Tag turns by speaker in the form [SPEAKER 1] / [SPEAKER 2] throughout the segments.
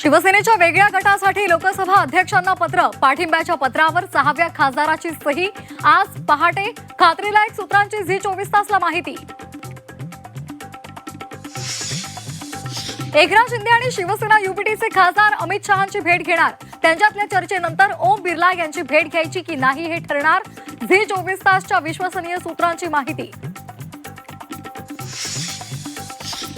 [SPEAKER 1] शिवसेनेच्या वेगळ्या गटासाठी लोकसभा अध्यक्षांना पत्र, पाठिंब्याच्या पत्रावर 6व्या खासदाराची सही। आज पहाटे खात्रीलायक सूत्रांची झी 24 तासला माहिती। एकनाथ शिंदे आणि शिवसेना युपीटीचे खासदार अमित शहांची भेट घेणार। त्यांच्यातल्या चर्चेनंतर ओम बिर्ला यांची भेट घ्यायची की नाही हे ठरणार। झी 24 तासच्या विश्वसनीय सूत्रांची माहिती।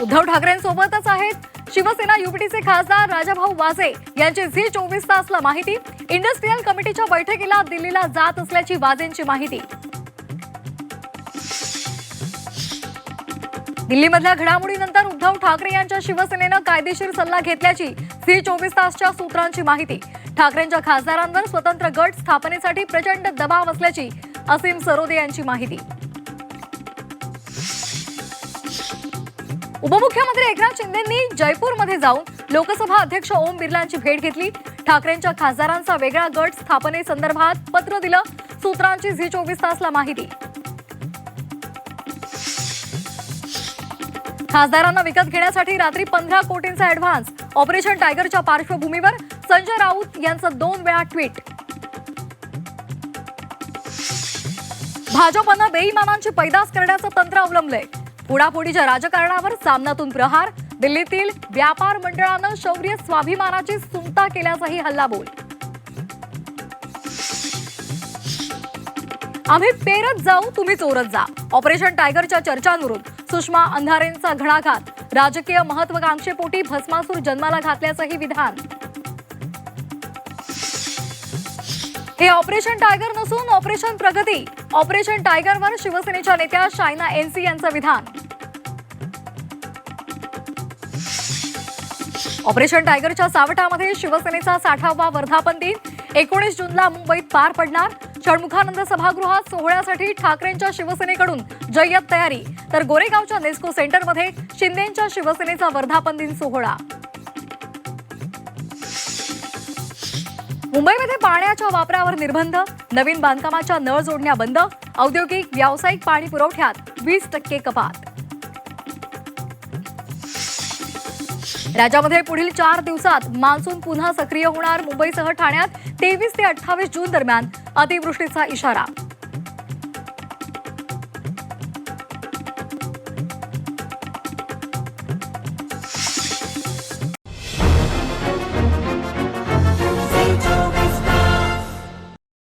[SPEAKER 1] उद्धव ठाकरेंसोबतच आहेत शिवसेना युपीटीचे खासदार राजाभाऊ वाजे यांची झी 24 तासला माहिती। इंडस्ट्रियल कमिटीच्या बैठकीला दिल्लीला जात असल्याची वाजेंची माहिती। दिल्लीमधल्या घडामोडीनंतर उद्धव ठाकरे यांच्या शिवसेनेनं कायदेशीर सल्ला घेतल्याची झी 24 तासच्या सूत्रांची माहिती। ठाकरेंच्या खासदारांवर स्वतंत्र गट स्थापनेसाठी प्रचंड दबाव असल्याची असीम सरोदे यांची माहिती। उपमुख्यमंत्री एकनाथ शिंदेंनी जयपूरमध्ये जाऊन लोकसभा अध्यक्ष ओम बिर्लांची भेट घेतली। ठाकरेंच्या खासदारांचा वेगळा गट स्थापनेसंदर्भात पत्र दिलं। सूत्रांची झी 24 तासला माहिती। खासदारांना विकत घेण्यासाठी रात्री 15 कोटींचा ऍडव्हान्स। ऑपरेशन टायगरच्या पार्श्वभूमीवर संजय राऊत यांचं 2 वेळा ट्विट। भाजपनं बेईमानांची पैदास करण्याचं तंत्र अवलंबलंय। पुढापुढीच्या राजकारणावर सामनातून प्रहार। दिल्लीतील व्यापार मंडळानं शौर्य स्वाभिमानाची सुमता केल्याचाही हल्लाबोल। आम्ही पेरत जाऊ, तुम्ही चोरत जा। ऑपरेशन टायगरच्या चर्चांवरून सुषमा अंधारेंचा घणाघात। राजकीय महत्वाकांक्षेपोटी भस्मासूर जन्माला घातल्याचंही विधान। हे ऑपरेशन टायगर नसून ऑपरेशन प्रगती। ऑपरेशन टायगरवर शिवसेनेच्या नेत्या शायना एनसी यांचं विधान। ऑपरेशन टायगरच्या सावटामध्ये शिवसेनेचा 60वा वर्धापन दिन 19 जूनला मुंबईत पार पडणार। षण्मुखानंद सभागृहात सोहळ्यासाठी ठाकरेंच्या शिवसेनेकडून जय्यत तयारी, तर गोरेगावच्या नेस्को सेंटरमध्ये शिंदेंच्या शिवसेनेचा वर्धापन दिन सोहळा। मुंबईमध्ये पाण्याच्या वापरावर निर्बंध। नवीन बांधकामाच्या नळ जोडण्या बंद। औद्योगिक व्यावसायिक पाणी पुरवठ्यात 20% कपात। राज्यामध्ये पुढील 4 दिवसात मान्सून पुन्हा सक्रिय होणार। मुंबईसह ठाण्यात 23 ते 28 जून दरम्यान अतिवृष्टीचा इशारा।